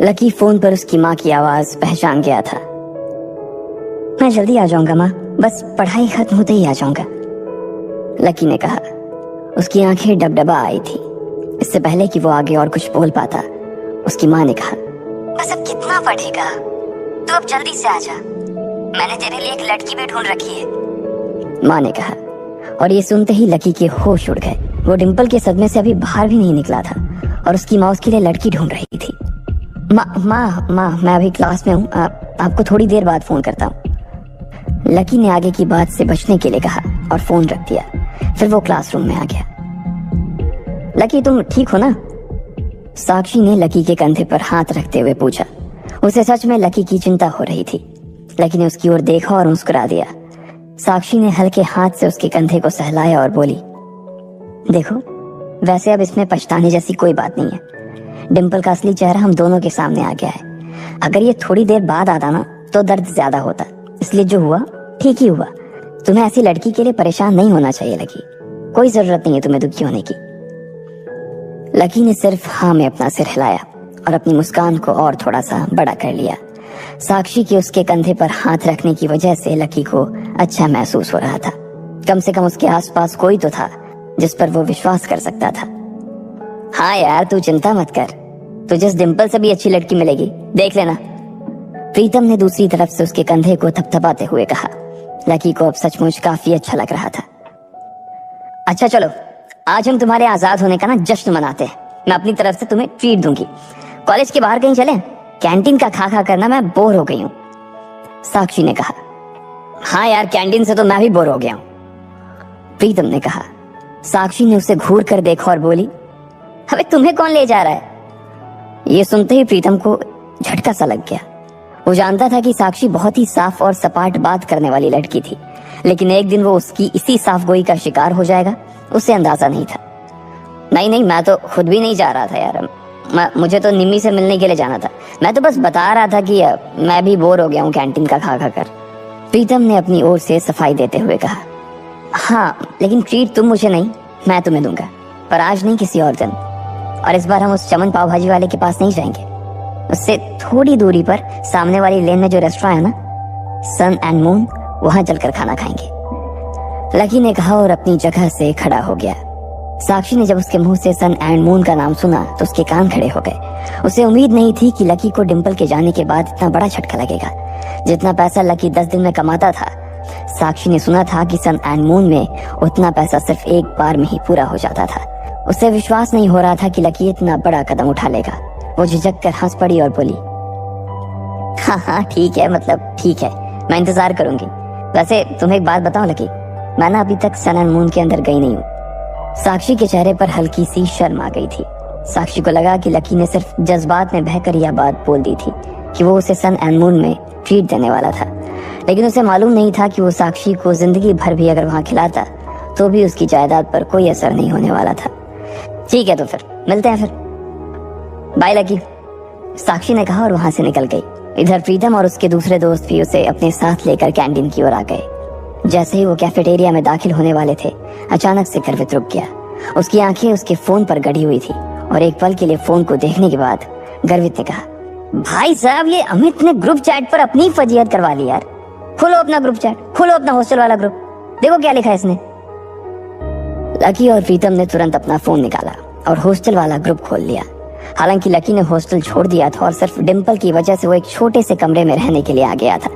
Lucky phone पर उसकी माँ की आवाज पहचान गया था। मैं जल्दी आ जाऊंगा माँ, बस पढ़ाई खत्म होते ही आ जाऊंगा, लकी ने कहा। उसकी आंखें डबडबा आई थी। इससे पहले कि वो आगे और कुछ बोल पाता, उसकी माँ ने कहा, बस अब कितना पढ़ेगा, तू अब जल्दी से आ जा, मैंने तेरे लिए एक लड़की भी ढूंढ रखी है, माँ ने कहा। और ये सुनते ही लकी के होश उड़ गए। वो डिंपल के सदमे से अभी बाहर भी नहीं निकला था और उसकी माँ उसके लिए लड़की ढूंढ रही थी। माँ मैं अभी क्लास में हूँ, आपको थोड़ी देर बाद फोन करता हूँ, लकी ने आगे की बात से बचने के लिए कहा और फोन रख दिया। फिर वो क्लासरूम में आ गया। लकी तुम ठीक हो ना, साक्षी ने लकी के कंधे पर हाथ रखते हुए पूछा। उसे सच में लकी की चिंता हो रही थी। लकी ने उसकी ओर देखा और मुस्कुरा दिया। साक्षी ने हल्के हाथ से उसके कंधे को सहलाया और बोली, देखो वैसे अब इसमें पछताने जैसी कोई बात नहीं है। डिंपल का असली चेहरा हम दोनों के सामने आ गया है। अगर ये थोड़ी देर बाद आता ना तो दर्द ज्यादा होता, इसलिए जो हुआ ठीक ही हुआ। तुम्हें ऐसी लड़की के लिए परेशान नहीं होना चाहिए लकी, कोई जरूरत नहीं है तुम्हें दुखी होने की। लकी ने सिर्फ हाँ में अपना सिर हिलाया और अपनी मुस्कान को और थोड़ा सा बड़ा कर लिया। साक्षी के उसके कंधे पर हाथ रखने की वजह से लकी को अच्छा महसूस हो रहा था। कम से कम उसके आसपास कोई तो था जिस पर वो विश्वास कर सकता था। हाँ यार तू चिंता मत कर, तुझे इस डिंपल से भी अच्छी लड़की मिलेगी, देख लेना, प्रीतम ने दूसरी तरफ से उसके कंधे को थपथपाते हुए कहा। लकी को अब सचमुच काफी अच्छा लग रहा था। अच्छा चलो, आज हम तुम्हारे आजाद होने का ना जश्न मनाते हैं। मैं अपनी तरफ से तुम्हें ट्रीट दूंगी। कॉलेज के बाहर कहीं चलें? कैंटीन का खा खा करना मैं बोर हो गई हूँ, साक्षी ने कहा। हाँ यार कैंटीन से तो मैं भी बोर हो गया हूँ, प्रीतम ने कहा। साक्षी ने उसे घूर कर देखा और बोली, अबे तुम्हें कौन ले जा रहा है? ये सुनते ही प्रीतम को झटका सा लग गया। वो जानता था कि साक्षी बहुत ही साफ और सपाट बात करने वाली लड़की थी, लेकिन एक दिन वो उसकी इसी साफगोई का शिकार हो जाएगा, उसे अंदाजा नहीं था। नहीं मैं तो खुद भी नहीं जा रहा था यार, मुझे तो निम्मी से मिलने के लिए जाना था। मैं तो बस बता रहा था कि मैं भी बोर हो गया हूँ कैंटीन का खा खा कर, प्रीतम ने अपनी ओर से सफाई देते हुए कहा। हाँ लेकिन ट्रीट तुम मुझे नहीं, मैं तुम्हें दूंगा, पर आज नहीं किसी और दिन। और इस बार हम उस चमन पाव भाजी वाले के पास नहीं जाएंगे, उससे थोड़ी दूरी पर सामने वाली लेन में जो रेस्टोरेंट है ना, सन एंड मून, वहां चलकर खाना खाएंगे, लकी ने कहा और अपनी जगह से खड़ा हो गया। साक्षी ने जब उसके मुंह से सन एंड मून का नाम सुना तो उसके कान खड़े हो गए। उसे उम्मीद नहीं थी कि लकी को डिंपल के जाने के बाद इतना बड़ा झटका लगेगा। जितना पैसा लकी 10 दिन में कमाता था, साक्षी ने सुना था कि सन एंड मून में उतना पैसा सिर्फ एक बार में ही पूरा हो जाता था। उसे विश्वास नहीं हो रहा था कि लकी इतना बड़ा कदम उठा लेगा। वो झिझक कर हंस पड़ी और बोली, हाँ ठीक है, मतलब ठीक है, मैं इंतजार करूंगी। वैसे तुम्हें एक बात बताऊं लकी, मैं ना अभी तक सन एंड मून के अंदर गई नहीं हूँ। साक्षी के चेहरे पर हल्की सी शर्म आ गई थी। साक्षी को लगा कि लकी ने सिर्फ जज्बात में बहकर यह बात बोल दी थी कि वो उसे सन एंड मून में ट्रीट देने वाला था, लेकिन उसे मालूम नहीं था कि वो साक्षी को जिंदगी भर भी अगर वहां खिलाता तो भी उसकी जायदाद पर कोई असर नहीं होने वाला था। ठीक है तो फिर मिलते हैं, फिर बाय लकी, साक्षी ने कहा और वहां से निकल गई। इधर प्रीतम और उसके दूसरे दोस्त भी उसे अपने साथ लेकर कैंटीन की ओर आ गए। जैसे ही वो कैफेटेरिया में दाखिल होने वाले थे, अचानक से गर्वित रुक गया। उसकी आंखें उसके फोन पर गड़ी हुई थी और एक पल के लिए फोन को देखने के बाद गर्वित ने कहा, भाई साहब ये अमित ने ग्रुप चैट पर अपनी फजीहत करवा ली यार। खोलो अपना ग्रुप चैट, खोलो अपना हॉस्टल वाला ग्रुप, देखो क्या लिखा है इसने। लकी और प्रीतम ने तुरंत अपना फोन निकाला और हॉस्टल वाला ग्रुप खोल लिया। हालांकि लकी ने हॉस्टल छोड़ दिया था और सिर्फ डिंपल की वजह से वो एक छोटे से कमरे में रहने के लिए आ गया था,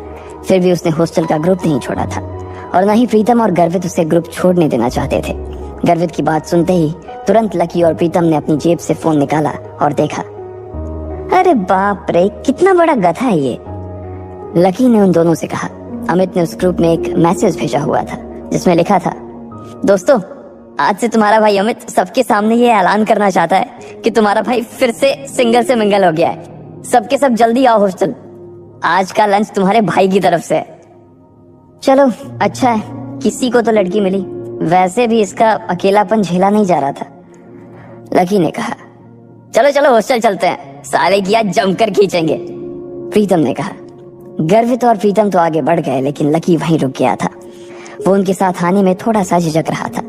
फिर भी उसने हॉस्टल का ग्रुप नहीं छोड़ा था और न ही प्रीतम और गर्वित उसे ग्रुप छोड़ने देना चाहते थे। गर्वित की बात सुनते ही तुरंत लकी और प्रीतम ने अपनी जेब से फोन निकाला और देखा। अरे बाप रे, कितना बड़ा गधा है ये, लकी ने उन दोनों से कहा। अमित ने उस ग्रुप में एक मैसेज भेजा हुआ था जिसमें लिखा था, दोस्तों आज से तुम्हारा भाई अमित सबके सामने ये ऐलान करना चाहता है कि तुम्हारा भाई फिर से सिंगल से मिंगल हो गया है। सबके सब जल्दी आओ हॉस्टल, आज का लंच तुम्हारे भाई की तरफ से। चलो अच्छा है, किसी को तो लड़की मिली, वैसे भी इसका अकेलापन झेला नहीं जा रहा था, लकी ने कहा। चलो चलो हॉस्टल चलते हैं, साले की आज जमकर खींचेंगे, प्रीतम ने कहा। गर्वित और प्रीतम तो आगे बढ़ गए, लेकिन लकी वहीं रुक गया था। वो उनके साथ आने में थोड़ा सा झिझक रहा था।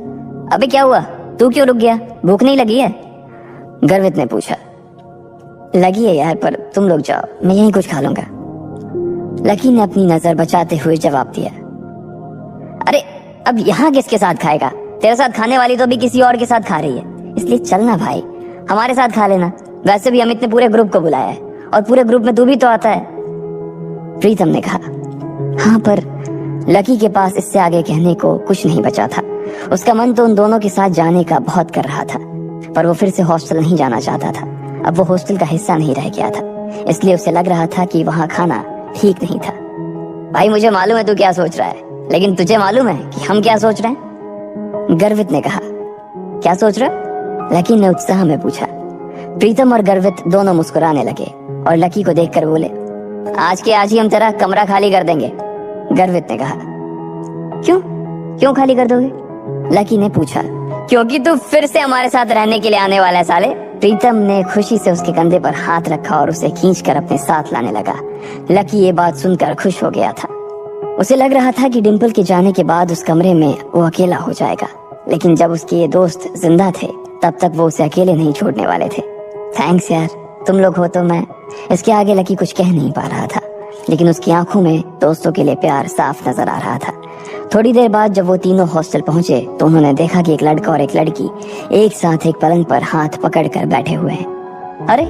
अबे क्या हुआ, तू क्यों रुक गया, भूख नहीं लगी है, गर्वित ने पूछा। लगी है यार, पर तुम लोग जाओ, मैं यहीं कुछ खा लूंगा। लकी ने अपनी नजर बचाते हुए जवाब दिया। अरे अब यहाँ किसके साथ खाएगा? तेरे साथ खाने वाली तो अभी किसी और के साथ खा रही है, इसलिए चलना भाई, हमारे साथ खा लेना। वैसे भी अमित ने पूरे ग्रुप को बुलाया है और पूरे ग्रुप में तू भी तो आता है। प्रीतम ने कहा। हाँ, पर लकी के पास इससे आगे कहने को कुछ नहीं बचा था। उसका मन तो उन दोनों के साथ जाने का बहुत कर रहा था, पर वो फिर से हॉस्टल नहीं जाना चाहता था। अब वो हॉस्टल का हिस्सा नहीं रह गया था, इसलिए उसे लग रहा था कि वहाँ खाना ठीक नहीं था। भाई मुझे मालूम है तू क्या सोच रहा है, लेकिन तुझे मालूम है कि हम क्या सोच रहे हैं? गर्वित ने कहा। क्या सोच रहे? लकी ने उत्साह में पूछा। प्रीतम और गर्वित दोनों मुस्कुराने लगे और लकी को देखकर बोले, आज के आज ही हम तेरा कमरा खाली कर देंगे। गर्वित ने कहा। क्यों क्यों खाली कर दोगे? लकी ने पूछा। क्योंकि तू फिर से हमारे साथ रहने के लिए आने वाला है साले। प्रीतम ने खुशी से उसके कंधे पर हाथ रखा और उसे खींचकर अपने साथ लाने लगा। लकी ये बात सुनकर खुश हो गया था। उसे लग रहा था कि डिंपल के जाने के बाद उस कमरे में वो अकेला हो जाएगा, लेकिन जब उसके ये दोस्त जिंदा थे तब तक वो उसे अकेले नहीं छोड़ने वाले थे। थैंक्स यार, तुम लोग हो तो मैं। इसके आगे लकी कुछ कह नहीं पा रहा था, लेकिन उसकी आंखों में दोस्तों के लिए प्यार साफ नजर आ रहा था। थोड़ी देर बाद जब वो तीनों हॉस्टल पहुंचे तो उन्होंने देखा कि एक लड़का और एक लड़की एक साथ एक पलंग पर हाथ पकड़कर बैठे हुए हैं। अरे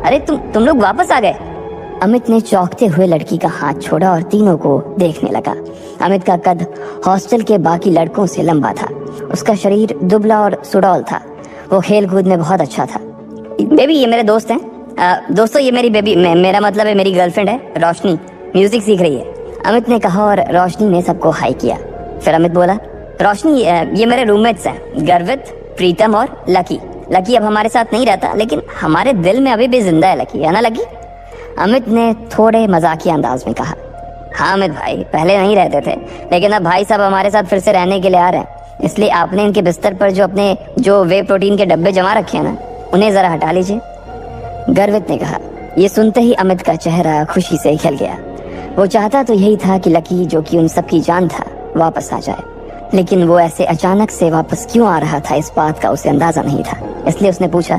अरे तुम लोग वापस आ गए? अमित ने चौंकते हुए लड़की का हाथ छोड़ा और तीनों को देखने लगा। अमित का कद हॉस्टल के बाकी लड़कों से लंबा था। उसका शरीर दुबला और सुडौल था। वो खेल कूद में बहुत अच्छा था। बेबी ये मेरे दोस्त हैं। दोस्तों ये मेरी बेबी, मेरा मतलब है मेरी गर्लफ्रेंड है रोशनी, म्यूजिक सीख रही है। अमित ने कहा और रोशनी ने सबको हाई किया। फिर अमित बोला, रोशनी ये मेरे रूममेट्स हैं, गर्वित, प्रीतम और लकी। लकी अब हमारे साथ नहीं रहता, लेकिन हमारे दिल में अभी भी जिंदा है लकी, है ना लकी? अमित ने थोड़े मजाकिया अंदाज में कहा। हाँ अमित भाई, पहले नहीं रहते थे, लेकिन अब भाई साहब हमारे साथ फिर से रहने के लिए आ रहे हैं, इसलिए आपने इनके बिस्तर पर जो वे प्रोटीन के डब्बे जमा रखे हैं ना, उन्हें जरा हटा लीजिए। गर्वित ने कहा। ये सुनते ही अमित का चेहरा खुशी से खिल गया। वो चाहता तो यही था कि लकी, जो कि उन सबकी जान था, वापस आ जाए, लेकिन वो ऐसे अचानक से वापस क्यों आ रहा था इस बात का उसे अंदाजा नहीं था। इसलिए उसने पूछा,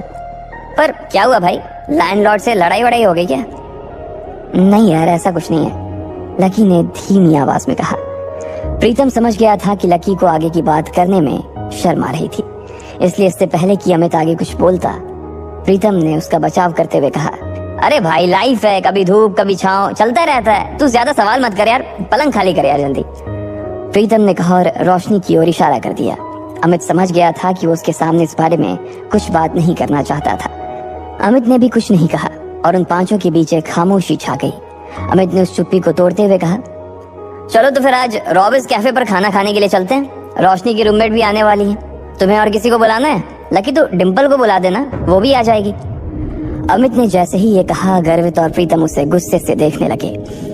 पर क्या हुआ भाई, लैंडलॉर्ड से लड़ाई वड़ाई हो गई क्या? नहीं यार, ऐसा कुछ नहीं है, लकी ने धीमी आवाज में कहा। प्रीतम समझ गया था कि लकी को आगे की बात करने में शर्म आ रही थी, इसलिए इससे पहले कि अमित आगे कुछ बोलता, प्रीतम ने उसका बचाव करते हुए कहा, अरे भाई लाइफ है, कभी धूप कभी छांव, चलता रहता है, तू ज्यादा सवाल मत कर यार, पलंग खाली कर यार जल्दी। प्रीतम ने कहा और रोशनी की ओर इशारा कर दिया। अमित समझ गया था कि वो उसके सामने इस बारे में कुछ बात नहीं करना चाहता था। अमित ने भी कुछ नहीं कहा और उन पांचों के बीच एक खामोशी छा गई। अमित ने उस चुप्पी को तोड़ते हुए कहा, चलो तो फिर आज रॉबिस कैफे पर खाना खाने के लिए चलते हैं। रोशनी की रूममेट भी आने वाली है, तुम्हें और किसी को बुलाना है? लकी तो डिंपल को बुला देना, वो भी आ जाएगी। अमित ने जैसे ही ये कहा, गर्वित और प्रीतम उसे गुस्से से देखने लगे।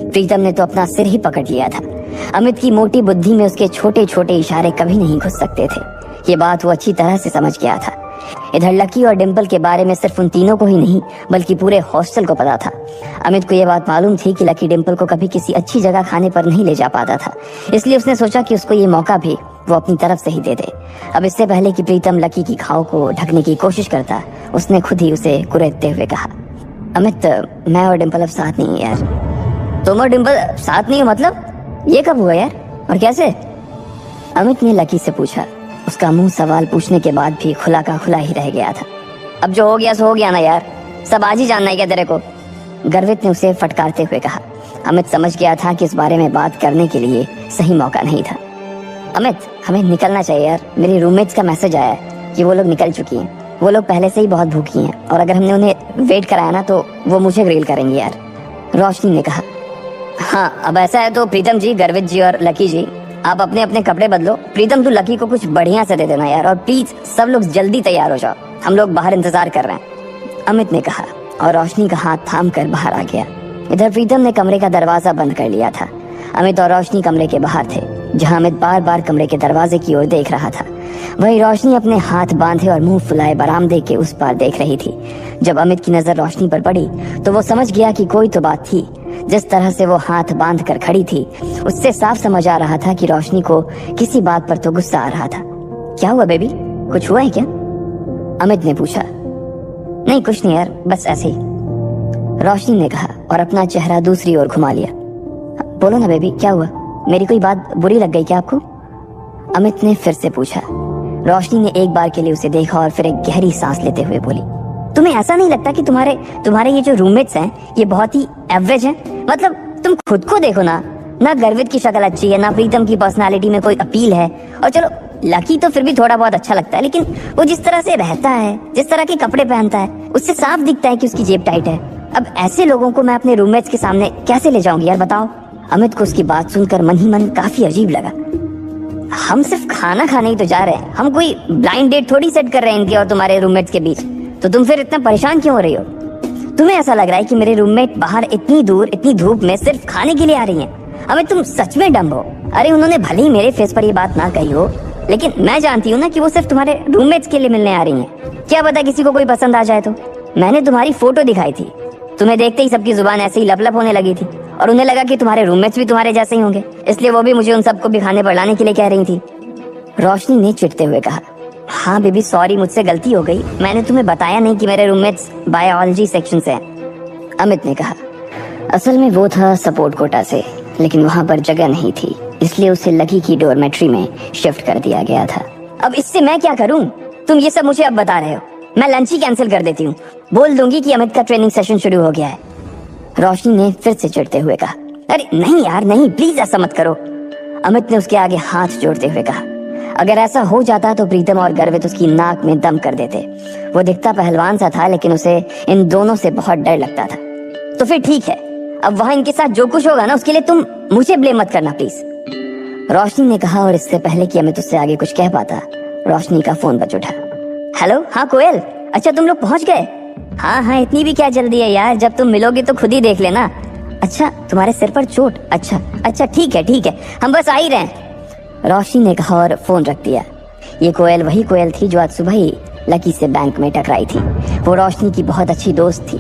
प्रीतम ने तो अपना सिर ही पकड़ लिया था। अमित की मोटी बुद्धि में उसके छोटे छोटे इशारे कभी नहीं घुस सकते थे। ये बात वो अच्छी तरह से समझ गया था। इधर लकी और डिंपल के बारे में सिर्फ उन तीनों को ही नहीं, बल्कि पूरे हॉस्टल को पता था। अमित को यह बात मालूम थी कि लकी डिंपल को कभी किसी अच्छी जगह खाने पर नहीं ले जा पाता था, इसलिए उसने सोचा कि उसको ये मौका भी वो अपनी तरफ से ही दे दे। अब इससे पहले कि प्रीतम लकी की घाव को ढकने की कोशिश करता, उसने खुद ही उसे कुरेदते हुए कहा, अमित मैं और डिंपल अब साथ नहीं है यार। तुम और डिंपल साथ नहीं हो मतलब? ये कब हुआ यार, और कैसे? अमित ने लकी से पूछा। उसका मुंह सवाल पूछने के बाद भी खुला का खुला ही रह गया था। अब जो हो गया सो हो गया ना यार, सब आज ही जानना है क्या तेरे को? गर्वित ने उसे फटकारते हुए कहा। अमित समझ गया था कि इस बारे में बात करने के लिए सही मौका नहीं था। अमित हमें निकलना चाहिए यार, मेरी रूममेट्स का मैसेज आया है कि वो लोग निकल चुकी हैं। वो लोग पहले से ही बहुत भूखी हैं और अगर हमने उन्हें वेट कराया ना तो वो मुझे ग्रिल करेंगी यार। रोशनी ने कहा। हाँ अब ऐसा है तो प्रीतम जी, गर्वित जी और लकी जी, आप अपने अपने कपड़े बदलो। प्रीतम तू लकी को कुछ बढ़िया से दे देना यार, और प्लीज सब लोग जल्दी तैयार हो जाओ, हम लोग बाहर इंतजार कर रहे हैं, अमित ने कहा और रोशनी का हाथ थाम कर बाहर आ गया। इधर प्रीतम ने कमरे का दरवाजा बंद कर लिया था। अमित और रोशनी कमरे के बाहर थे, जहां अमित बार बार कमरे के दरवाजे की ओर देख रहा था। वही रोशनी अपने हाथ बांधे और मुंह फुलाए बरामदे के उस पार देख रही थी। जब अमित की नजर रोशनी पर पड़ी तो वो समझ गया कि कोई तो बात थी। जिस तरह से वो हाथ बांध कर खड़ी थी, उससे साफ समझ आ रहा था कि रोशनी को किसी बात पर तो गुस्सा आ रहा था। क्या हुआ बेबी, कुछ हुआ है क्या? अमित ने पूछा। नहीं कुछ नहीं यार, बस ऐसे ही। रोशनी ने कहा और अपना चेहरा दूसरी ओर घुमा लिया। बोलो ना बेबी, क्या हुआ? मेरी कोई बात बुरी लग गई क्या आपको? अमित ने फिर से पूछा। रोशनी ने एक बार के लिए उसे देखा और फिर एक गहरी सांस लेते हुए बोली, तुम्हें ऐसा नहीं लगता कि तुम्हारे ये जो रूममेट्स हैं ये बहुत ही एवरेज हैं? मतलब तुम खुद को देखो ना गर्वित की शक्ल अच्छी है, ना प्रीतम की पर्सनालिटी में कोई अपील है, और चलो लकी तो फिर भी थोड़ा बहुत अच्छा लगता है, लेकिन वो जिस तरह से रहता है, जिस तरह के कपड़े पहनता है, उससे साफ दिखता है कि उसकी जेब टाइट है। अब ऐसे लोगों को मैं अपने रूममेट्स के सामने कैसे ले जाऊंगी यार, बताओ। अमित को उसकी बात सुनकर मन ही मन काफी अजीब लगा। हम सिर्फ खाना खाने ही तो जा रहे हैं, हम कोई ब्लाइंड डेट थोड़ी सेट कर रहे हैं इनके और तुम्हारे रूममेट्स के बीच, तो तुम फिर इतना परेशान क्यों हो रही हो? तुम्हें ऐसा लग रहा है कि मेरे रूममेट बाहर इतनी दूर इतनी धूप में सिर्फ खाने के लिए आ रही हैं? अमित तुम सच में डम्ब हो। अरे उन्होंने भले ही मेरे फेस पर ये बात ना कही हो, लेकिन मैं जानती हूँ ना कि वो सिर्फ तुम्हारे रूममेट्स के लिए मिलने आ रही हैं। क्या पता किसी को कोई पसंद आ जाए तो। मैंने तुम्हारी फोटो दिखाई थी, तुम्हें देखते ही सबकी जुबान ऐसे ही लप होने लगी थी, और उन्हें लगा कि तुम्हारे रूममेट्स भी तुम्हारे जैसे ही होंगे, इसलिए वो भी मुझे उन सबको भी खाने पर लाने के लिए कह रही थी। रोशनी ने चिढ़ते हुए कहा, हाँ बेबी सॉरी, मुझसे गलती हो गई, मैंने तुम्हें बताया नहीं कि मेरे रूममेट्स बायोलॉजी सेक्शन से हैं। अमित ने कहा, असल में वो था सपोर्ट कोटा से, लेकिन वहाँ पर जगह नहीं थी, इसलिए उसे लकी की डॉर्मेट्री में शिफ्ट कर दिया गया था। अब इससे मैं क्या करूँ? तुम ये सब मुझे अब बता रहे हो, मैं लंच ही कैंसिल कर देती हूँ, बोल दूंगी कि अमित का ट्रेनिंग सेशन शुरू हो गया है। रोशनी ने फिर से चिढ़ते हुए कहा, अरे नहीं यार नहीं, प्लीज ऐसा मत करो। अमित ने उसके आगे हाथ जोड़ते हुए कहा, अगर ऐसा हो जाता तो प्रीतम और गर्वित उसकी नाक में दम कर देते। वो दिखता पहलवान सा था, लेकिन उसे इन दोनों से बहुत डर लगता था। तो फिर ठीक है, अब वहां इनके साथ जो कुछ होगा ना उसके लिए तुम मुझे ब्लेम मत करना प्लीज, रोशनी ने कहा। और इससे पहले कि अमित उससे आगे कुछ कह पाता, रोशनी का फोन बज उठा। हेलो, हाँ कोयल, अच्छा तुम लोग पहुंच गए? हाँ, इतनी भी क्या जल्दी है यार, जब तुम मिलोगे तो खुद ही देख लेना। अच्छा तुम्हारे सिर पर चोट? अच्छा ठीक है, हम बस आ ही रहे हैं, रोशनी ने कहा और फोन रख दिया। ये कोयल वही कोयल थी जो आज सुबह ही लकी से बैंक में टकराई थी। वो रोशनी की बहुत अच्छी दोस्त थी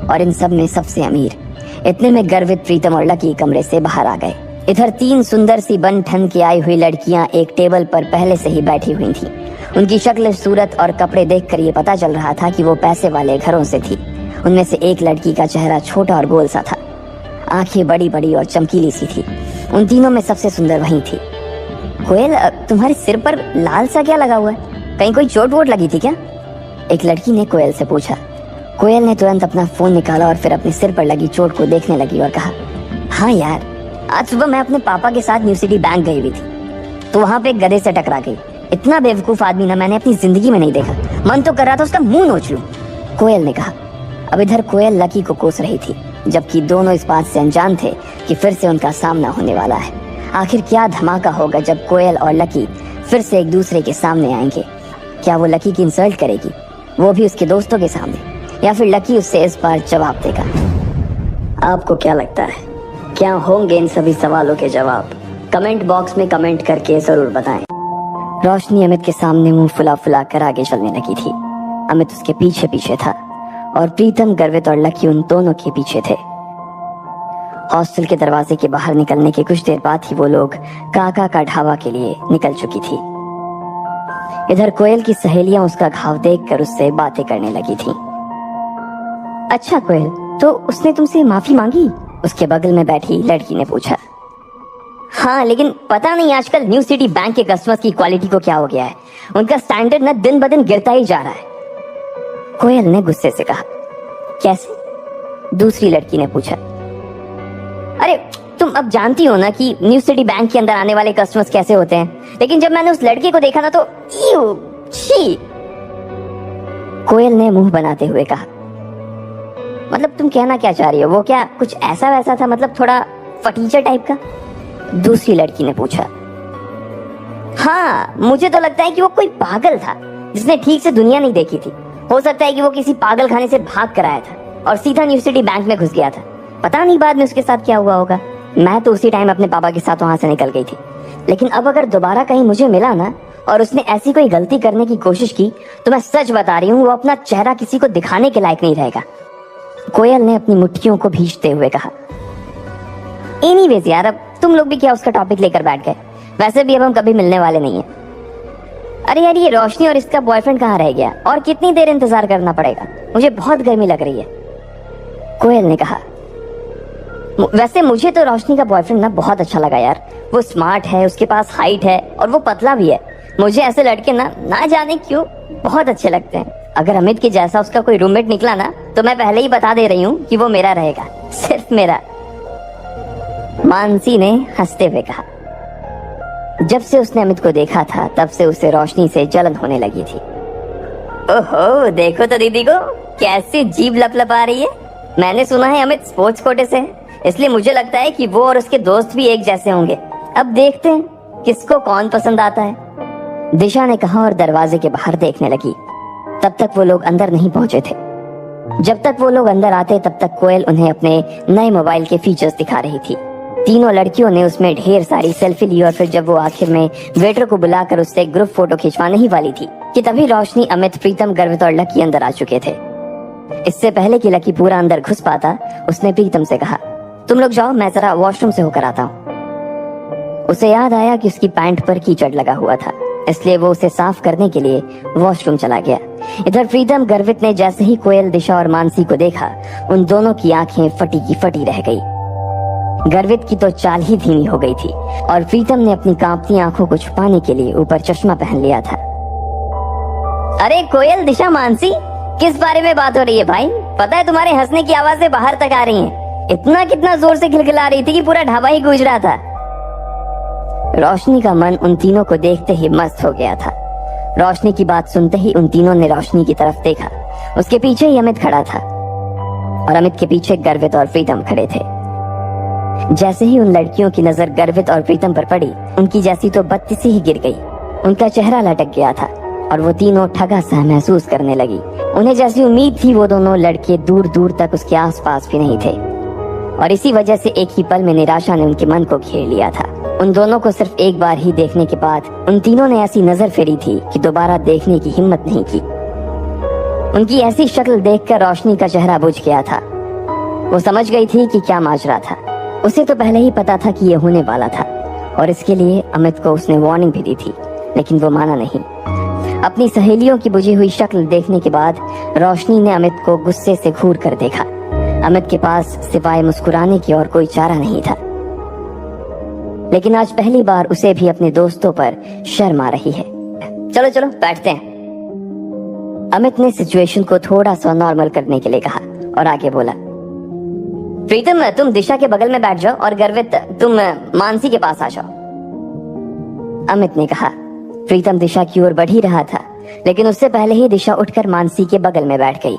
और इन सब में सबसे अमीर। इतने में गर्वित, प्रीतम और लकी कमरे से बाहर आ गए। इधर 3 सुंदर सी बन ठन के आई हुई लड़कियां एक टेबल पर पहले से ही बैठी हुई थी। उनकी शक्ल, सूरत और कपड़े देखकर ये पता चल रहा था कि वो पैसे वाले घरों से थी। उनमें से एक लड़की का चेहरा छोटा और गोल सा था, आंखें बड़ी बड़ी और चमकीली सी थी। उन तीनों में सबसे सुंदर वही थी। कोयल, तुम्हारे सिर पर लाल सा क्या लगा हुआ है? कहीं कोई चोट वोट लगी थी क्या? एक लड़की ने कोयल से पूछा। कोयल ने तुरंत अपना फोन निकाला और फिर अपने सिर पर लगी चोट को देखने लगी और कहा, हाँ यार, आज सुबह मैं अपने पापा के साथ न्यू सिटी बैंक गई हुई थी, तो वहां पे एक गधे से टकरा गई। इतना बेवकूफ आदमी ना मैंने अपनी जिंदगी में नहीं देखा, मन तो कर रहा था उसका मुंह नोच लूं, कोयल ने कहा। अब इधर कोयल लकी को कोस रही थी, जबकि दोनों इस बात से अनजान थे कि फिर से उनका सामना होने वाला है। आखिर क्या धमाका होगा जब कोयल और लकी फिर से एक दूसरे के सामने आएंगे? क्या वो लकी की इंसल्ट करेगी, वो भी उसके दोस्तों के सामने, या फिर लकी उससे इस बार जवाब देगा? आपको क्या लगता है, क्या होंगे इन सभी सवालों के जवाब? कमेंट बॉक्स में कमेंट करके जरूर बताएं। रोशनी अमित के सामने मुंह फुला फुला कर आगे चलने लगी थी। अमित उसके पीछे पीछे था और प्रीतम, गर्वित और लकी उन दोनों के पीछे थे। हॉस्टल के दरवाजे के बाहर निकलने के कुछ देर बाद ही वो लोग काका का ढाबा के लिए निकल चुकी थी। इधर कोयल की सहेलियां उसका घाव देखकर उससे बातें करने लगी थीं। अच्छा कोयल, तो उसने तुमसे माफी मांगी? उसके बगल में बैठी लड़की ने पूछा। हाँ, लेकिन पता नहीं आजकल न्यू सिटी बैंक के कस्टमर्स की क्वालिटी को क्या हो गया है, उनका स्टैंडर्ड न दिन ब दिन गिरता ही जा रहा है, कोयल ने गुस्से से कहा। कैसे? दूसरी लड़की ने पूछा। अरे तुम अब जानती हो ना कि न्यू सिटी बैंक के अंदर आने वाले कस्टमर्स कैसे होते हैं, लेकिन जब मैंने उस लड़के को देखा ना तो छी, कोयल ने मुंह बनाते हुए कहा। मतलब तुम कहना क्या चाह रही हो, वो क्या कुछ ऐसा वैसा था, मतलब थोड़ा फटीचर टाइप का? दूसरी लड़की ने पूछा। हाँ, मुझे तो लगता है कि वो कोई पागल था जिसने ठीक से दुनिया नहीं देखी थी। हो सकता है कि वो किसी पागल खाने से भाग कर आया था और सीधा न्यू सिटी बैंक में घुस गया था। पता नहीं बाद में उसके साथ क्या हुआ होगा। मैं तो उसी टाइम अपने पापा के साथ वहां से निकल गई थी, लेकिन अब अगर दोबारा कहीं मुझे मिला ना और उसने ऐसी कोई गलती करने की कोशिश की तो मैं सच बता रही हूँ, वो अपना चेहरा किसी को दिखाने के लायक नहीं रहेगा, कोयल ने अपनी मुट्ठियों को भींचते हुए कहा। एनीवेज यार, अब तुम लोग भी क्या उसका टॉपिक लेकर बैठ गए? वैसे भी अब हम कभी मिलने वाले नहीं हैं। अरे यार, ये रोशनी और इसका बॉयफ्रेंड कहाँ रह गया और कितनी देर इंतजार करना पड़ेगा? मुझे बहुत गर्मी लग रही है। कोयल ने कहा, वैसे मुझे तो रोशनी का बॉयफ्रेंड ना बहुत अच्छा लगा यार। वो स्मार्ट है, उसके पास हाइट है और वो पतला भी है। मुझे ऐसे लड़के ना जाने क्यों बहुत अच्छे लगते हैं। अगर अमित के जैसा उसका कोई रूममेट निकला ना तो मैं पहले ही बता दे रही हूँ कि वो मेरा रहेगा, सिर्फ मेरा। मानसी ने हंसते हुए कहा। जब से उसने अमित को देखा था तब से उसे रोशनी से जलन होने लगी थी। ओहो, देखो तो दीदी को कैसी जीभ लपलपा रही है। मैंने सुना है अमित स्पोर्ट्स कोटे से है, इसलिए मुझे लगता है कि वो और उसके दोस्त भी एक जैसे होंगे। अब देखते हैं किसको कौन पसंद आता है, दिशा ने कहा और दरवाजे के बाहर देखने लगी। तब तक वो लोग अंदर नहीं पहुंचे थे। जब तक वो लोग अंदर आते तब तक कोयल उन्हें अपने नए मोबाइल के फीचर्स दिखा रही थी। तीनों लड़कियों ने उसमें ढेर सारी सेल्फी ली और फिर जब वो आखिर में वेटर को बुलाकर उससे ग्रुप फोटो खिंचवाने ही वाली थी कि तभी रोशनी, अमित, प्रीतम, गर्वित और लकी अंदर आ चुके थे। इससे पहले कि लकी पूरा अंदर घुस पाता, उसने प्रीतम से कहा, तुम लोग जाओ, मैं जरा वॉशरूम से होकर आता हूँ। उसे याद आया कि उसकी पैंट पर कीचड़ लगा हुआ था, इसलिए वो उसे साफ करने के लिए वॉशरूम चला गया। इधर प्रीतम, गर्वित ने जैसे ही कोयल, दिशा और मानसी को देखा, उन दोनों की आंखें फटी की फटी रह गई। गर्वित की तो चाल ही धीमी हो गई थी और प्रीतम ने अपनी कांपती आंखों को छुपाने के लिए ऊपर चश्मा पहन लिया था। अरे कोयल, दिशा, मानसी, किस बारे में बात हो रही है भाई? पता है तुम्हारे हंसने की आवाजें बाहर तक आ रही हैं। इतना कितना जोर से खिलखिला रही थी कि पूरा ढाबा ही गूंज रहा था। रोशनी का मन उन तीनों को देखते ही मस्त हो गया था। रोशनी की बात सुनते ही उन तीनों ने रोशनी की तरफ देखा। उसके पीछे ही अमित खड़ा था और अमित के पीछे गर्वित और प्रीतम खड़े थे। जैसे ही उन लड़कियों की नजर गर्वित और प्रीतम पर पड़ी, उनकी जैसी तो बत्ती सी ही गिर गई। उनका चेहरा लटक गया था और वो तीनों ठगा सा महसूस करने लगी। उन्हें जैसी उम्मीद थी वो दोनों लड़के दूर दूर तक उसके आसपास भी नहीं थे और इसी वजह से एक ही पल में निराशा ने उनके मन को घेर लिया था। उन दोनों को सिर्फ एक बार ही देखने के बाद उन तीनों ने ऐसी नजर फेरी थी कि दोबारा देखने की हिम्मत नहीं की। उनकी ऐसी शक्ल देखकर रोशनी का चेहरा बुझ गया था। वो समझ गई थी कि क्या माजरा था। उसे तो पहले ही पता था कि ये होने वाला था और इसके लिए अमित को उसने वार्निंग भी दी थी, लेकिन वो माना नहीं। अपनी सहेलियों की बुझी हुई शक्ल देखने के बाद रोशनी ने अमित को गुस्से से घूर कर देखा। अमित के पास सिवाय मुस्कुराने की और कोई चारा नहीं था, लेकिन आज पहली बार उसे भी अपने दोस्तों पर शर्म आ रही है। चलो चलो बैठते हैं। अमित ने सिचुएशन को थोड़ा सा नॉर्मल करने के लिए कहा और आगे बोला, प्रीतम तुम दिशा के बगल में बैठ जाओ और गर्वित तुम मानसी के पास आ जाओ। अमित ने कहा। प्रीतम दिशा की ओर बढ़ ही रहा था, लेकिन उससे पहले ही दिशा उठकर मानसी के बगल में बैठ गई।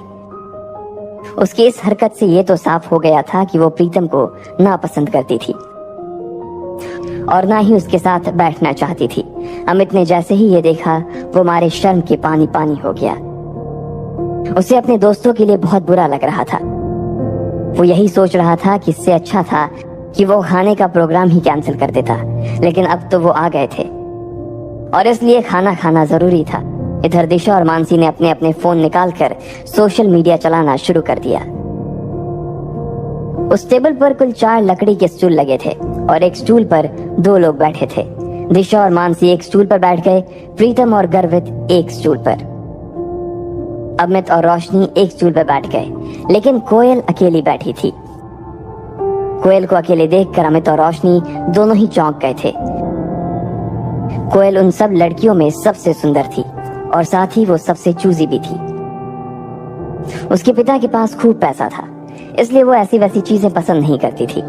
उसकी इस हरकत से ये तो साफ हो गया था कि वो प्रीतम को नापसंद करती थी और ना ही उसके साथ बैठना चाहती थी। अमित ने जैसे ही ये देखा, वो मारे शर्म के पानी पानी हो गया। उसे अपने दोस्तों के लिए बहुत बुरा लग रहा था। वो यही सोच रहा था कि इससे अच्छा था कि वो खाने का प्रोग्राम ही कैंसिल कर देता, लेकिन अब तो वो आ गए थे और इसलिए खाना खाना जरूरी था। इधर दिशा और मानसी ने अपने अपने फोन निकालकर सोशल मीडिया चलाना शुरू कर दिया। उस टेबल पर कुल 4 लकड़ी के स्टूल लगे थे और एक स्टूल पर 2 लोग बैठे थे। दिशा और मानसी एक स्टूल पर बैठ गए, प्रीतम और गर्वित एक स्टूल पर, अमित और रोशनी एक स्टूल पर बैठ गए, लेकिन कोयल अकेली बैठी थी। कोयल को अकेले देखकर अमित और रोशनी दोनों ही चौंक गए थे। कोयल उन सब लड़कियों में सबसे सुंदर थी और साथ ही वो सबसे चूजी भी थी। उसके पिता के पास खूब पैसा था, इसलिए वो ऐसी वैसी चीजें पसंद नहीं करती थी।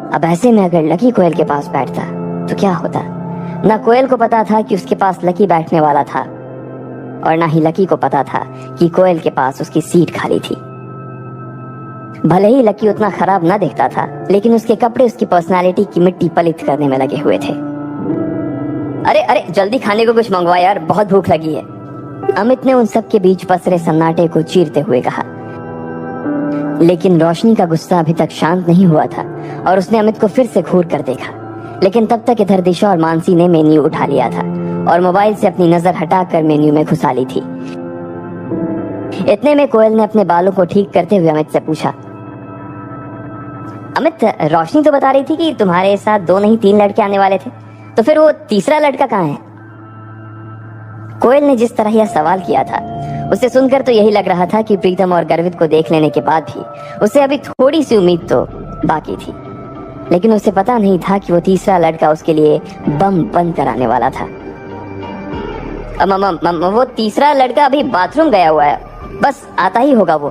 अब ऐसे में अगर लकी कोयल के पास बैठता तो क्या होता? ना कोयल को पता था कि उसके पास लकी बैठने वाला था और ना ही लकी को पता था कि कोयल के पास उसकी सीट खाली थी। भले ही लकी उतना खराब ना दिखता था, लेकिन उसके कपड़े उसकी पर्सनालिटी की मिट्टी पलित करने में लगे हुए थे। अरे अरे जल्दी खाने को कुछ मंगवा यार, बहुत भूख लगी है। अमित ने उन सब के बीच पसरे सन्नाटे को चीरते हुए कहा। लेकिन रोशनी का गुस्सा अभी तक शांत नहीं हुआ था और उसने अमित को फिर से घूर कर देखा। लेकिन तब तक इधर दिशा और मानसी ने मेन्यू उठा लिया था और मोबाइल से अपनी नजर हटाकर मेन्यू में घुसा ली थी। इतने में कोयल ने अपने बालों को ठीक करते हुए अमित से पूछा, अमित रोशनी तो बता रही थी कि तुम्हारे साथ 2 नहीं 3 लड़के आने वाले थे, तो फिर वो तीसरा लड़का कहाँ है? कोयल ने जिस तरह यह सवाल किया था, उसे सुनकर तो यही लग रहा था कि प्रीतम और गर्वित को देख लेने के बाद भी उसे अभी थोड़ी सी उम्मीद तो बाकी थी। लेकिन उसे पता नहीं था कि वो तीसरा लड़का उसके लिए बम बंद कराने वाला था। वो तीसरा लड़का अभी बाथरूम गया हुआ है, बस आता ही होगा वो,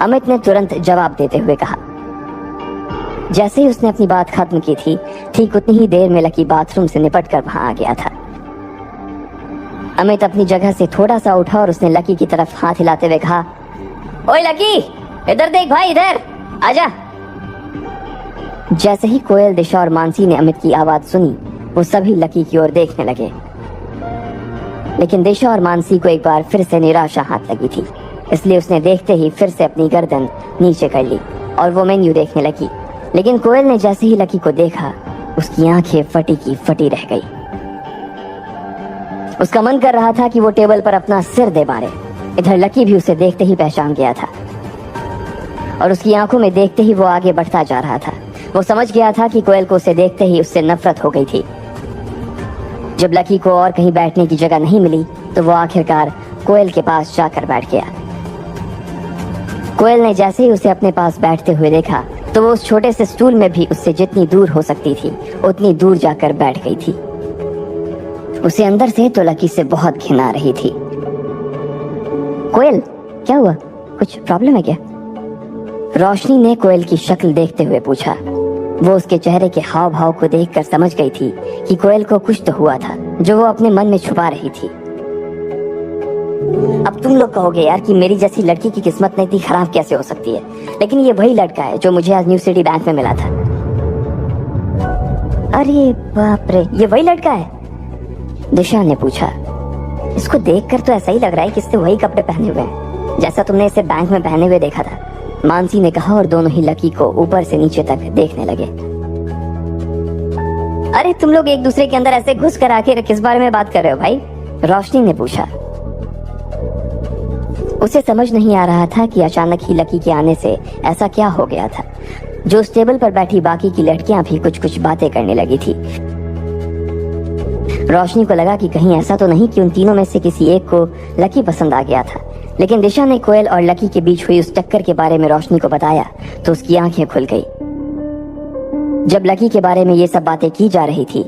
अमित ने तुरंत जवाब देते हुए कहा। जैसे ही उसने अपनी बात खत्म की थी, ठीक उतनी ही देर में लकी बाथरूम से निपट कर वहां आ गया था। अमित अपनी जगह से थोड़ा सा उठा और उसने लकी की तरफ हाथ हिलाते हुए कहा, ओए लकी, इधर देख भाई, इधर आजा। जैसे ही कोयल, दिशा और मानसी ने अमित की आवाज सुनी, वो सभी लकी की ओर देखने लगे। लेकिन दिशा और मानसी को एक बार फिर से निराशा हाथ लगी थी, इसलिए उसने देखते ही फिर से अपनी गर्दन नीचे कर ली और वो मेन्यू देखने लगी। लेकिन कोयल ने जैसे ही लकी को देखा, उसकी आंखें फटी की फटी रह गई। उसका मन कर रहा था कि वो टेबल पर अपना सिर दे मारे। इधर लकी भी उसे देखते ही पहचान गया था और उसकी आंखों में देखते ही वो आगे बढ़ता जा रहा था। वो समझ गया था कि कोयल को उसे देखते ही उससे नफरत हो गई थी। जब लकी को और कहीं बैठने की जगह नहीं मिली, तो वो आखिरकार कोयल के पास जाकर बैठ गया। कोयल ने जैसे ही उसे अपने पास बैठते हुए देखा, तो वो उस छोटे से स्टूल में भी उससे जितनी दूर हो सकती थी उतनी दूर जाकर बैठ गई थी। उसे अंदर से तो लकी से बहुत घिन आ रही थी। कोयल, क्या हुआ? कुछ प्रॉब्लम है क्या? रोशनी ने कोयल की शक्ल देखते हुए पूछा। वो उसके चेहरे के हाव भाव को देखकर समझ गई थी कि कोयल को कुछ तो हुआ था जो वो अपने मन में छुपा रही थी। अब तुम लोग कहोगे यार कि मेरी जैसी लड़की की किस्मत इतनी खराब कैसे हो सकती है, लेकिन ये वही लड़का है जो मुझे आज न्यू सिटी बैंक में मिला था। अरे बाप रे, ये वही लड़का है? दिशा ने पूछा। इसको देखकर तो ऐसा ही लग रहा है कि इसने वही कपड़े पहने हुए हैं जैसा तुमने इसे बैंक में पहने हुए देखा था, मानसी ने कहा और दोनों ही लकी को ऊपर से नीचे तक देखने लगे। अरे तुम लोग एक दूसरे के अंदर ऐसे घुस कर आके किस बारे में बात कर रहे हो भाई? रोशनी ने पूछा। उसे समझ नहीं आ रहा था कि अचानक ही लकी के आने से ऐसा क्या हो गया था जो उस टेबल पर बैठी बाकी की लड़कियां भी कुछ कुछ बातें करने लगी थी। रोशनी को लगा कि कहीं ऐसा तो नहीं कि उन तीनों में से किसी एक को लकी पसंद आ गया था। लेकिन दिशा ने कोयल और लकी के बीच हुई उस टक्कर के बारे में रोशनी को बताया तो उसकी आंखें खुल गई। जब लकी के बारे में ये सब बातें की जा रही थी,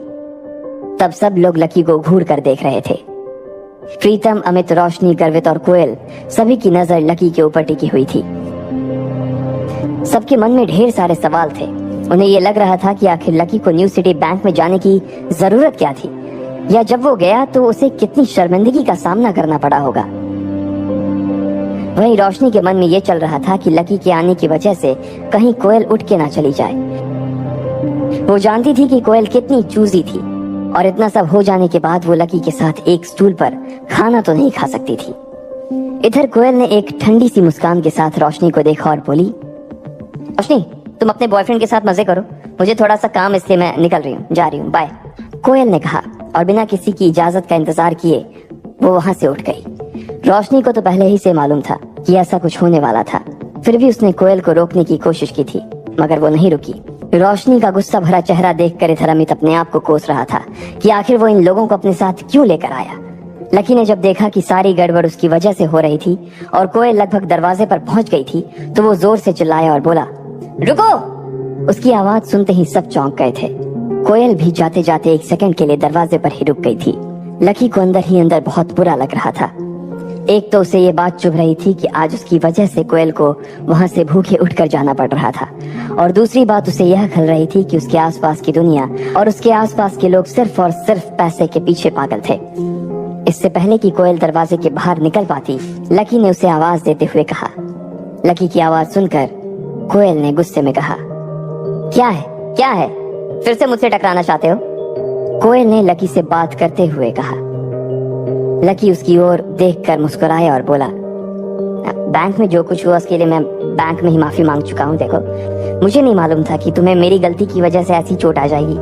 तब सब लोग लकी को घूर कर देख रहे थे। प्रीतम, अमित, रोशनी, गर्वित और कोयल, सभी की नजर लकी के ऊपर टिकी हुई थी। सबके मन में ढेर सारे सवाल थे। उन्हें ये लग रहा था कि आखिर लकी को न्यू सिटी बैंक में जाने की जरूरत क्या थी, या जब वो गया तो उसे कितनी शर्मिंदगी का सामना करना पड़ा होगा। वहीं रोशनी के मन में ये चल रहा था कि लकी के आने की वजह से कहीं कोयल उठ के ना चली जाए। वो जानती थी कि कोयल कितनी चूजी थी और इतना सब हो जाने के बाद वो लकी के साथ एक स्टूल पर खाना तो नहीं खा सकती थी। इधर कोयल ने एक ठंडी सी मुस्कान के साथ रोशनी को देखा और बोली, रोशनी तुम अपने बॉयफ्रेंड के साथ मजे करो, मुझे थोड़ा सा काम इसलिए मैं निकल रही हूँ, जा रही हूँ, बाय। कोयल ने कहा और बिना किसी की इजाजत का इंतजार किए वो वहां से उठ गई। रोशनी को तो पहले ही से मालूम था कि ऐसा कुछ होने वाला था, फिर भी उसने कोयल को रोकने की कोशिश की थी, मगर वो नहीं रुकी। रोशनी का गुस्सा भरा चेहरा देखकर इधर अमित अपने आप को कोस रहा था कि आखिर वो इन लोगों को अपने साथ क्यों लेकर आया। लकी ने जब देखा कि सारी गड़बड़ उसकी वजह से हो रही थी और कोयल लगभग दरवाजे पर पहुंच गई थी, तो वो जोर से चिल्लाया और बोला, रुको। उसकी आवाज सुनते ही सब चौंक गए थे। कोयल भी जाते जाते एक सेकंड के लिए दरवाजे पर ही रुक गई थी। लकी को अंदर ही अंदर बहुत बुरा लग रहा था। एक तो उसे ये बात चुभ रही थी कि आज उसकी वजह से कोयल को वहां से भूखे उठकर जाना पड़ रहा था, और दूसरी बात उसे यह खल रही थी कि उसके आसपास की दुनिया और उसके आसपास के लोग सिर्फ और सिर्फ पैसे के पीछे पागल थे। इससे पहले कि कोयल दरवाजे के बाहर निकल पाती, लकी ने उसे आवाज देते हुए कहा। लकी की आवाज सुनकर कोयल ने गुस्से में कहा, क्या है, क्या है, फिर से मुझसे टकराना चाहते हो? कोयल ने लकी से बात करते हुए कहा। लकी उसकी ओर देखकर मुस्कुराया और बोला, बैंक में जो कुछ हुआ उसके लिए मैं बैंक में ही माफी मांग चुका हूँ। देखो, मुझे नहीं मालूम था कि तुम्हें मेरी गलती की वजह से ऐसी चोट आ जाएगी।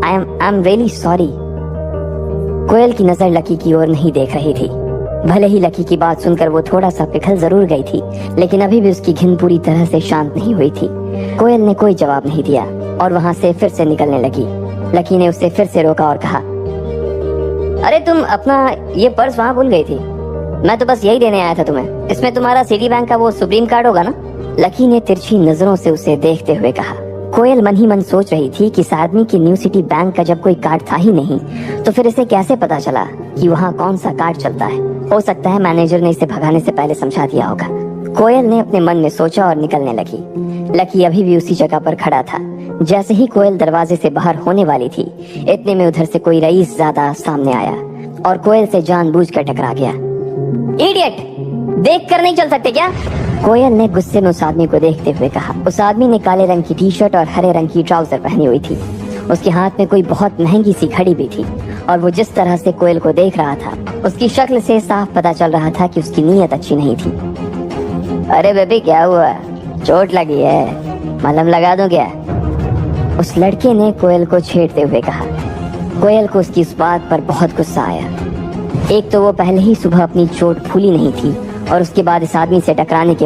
I am really sorry. Koyal की नजर लकी की ओर नहीं देख रही थी। भले ही लकी की बात सुनकर वो थोड़ा सा पिघल जरूर गई थी, लेकिन अभी भी उसकी घिन पूरी तरह से शांत नहीं हुई थी। कोयल ने कोई जवाब नहीं दिया और वहां से फिर से निकलने लगी। लकी ने उसे फिर से रोका और कहा, अरे तुम अपना ये पर्स वहाँ भूल गई थी। मैं तो बस यही देने आया था तुम्हें। इसमें तुम्हारा सिटी बैंक का वो सुप्रीम कार्ड होगा ना? लकी ने तिरछी नजरों से उसे देखते हुए कहा। कोयल मन ही मन सोच रही थी कि इस आदमी की न्यू सिटी बैंक का जब कोई कार्ड था ही नहीं तो फिर इसे कैसे पता चला कि वहाँ कौन सा कार्ड चलता है। हो सकता है मैनेजर ने इसे भगाने से पहले समझा दिया होगा। कोयल ने अपने मन में सोचा और निकलने लगी। लकी अभी भी उसी जगह पर खड़ा था। जैसे ही कोयल दरवाजे से बाहर होने वाली थी, इतने में उधर से कोई रईस ज़्यादा सामने आया और कोयल से जानबूझकर टकरा गया। इडियट, देख कर नहीं चल सकते क्या? कोयल ने गुस्से में उस आदमी को देखते हुए कहा। उस आदमी ने काले रंग की टी शर्ट और हरे रंग की ट्राउजर पहनी हुई थी। उसके हाथ में कोई बहुत महंगी सी घड़ी भी थी और वो जिस तरह से कोयल को देख रहा था, उसकी शक्ल से साफ पता चल रहा था कि उसकी नीयत अच्छी नहीं थी। अरे बेबी, क्या हुआ? चोट लगी है? मलहम लगा दूं क्या? उस लड़के ने कोयल को छेड़ते हुए कहा। कोयल को उसकी इस बात पर बहुत गुस्सा आया। एक तो वो पहले ही सुबह अपनी चोट फूली नहीं थी और उसके बाद इस आदमी से टकराने के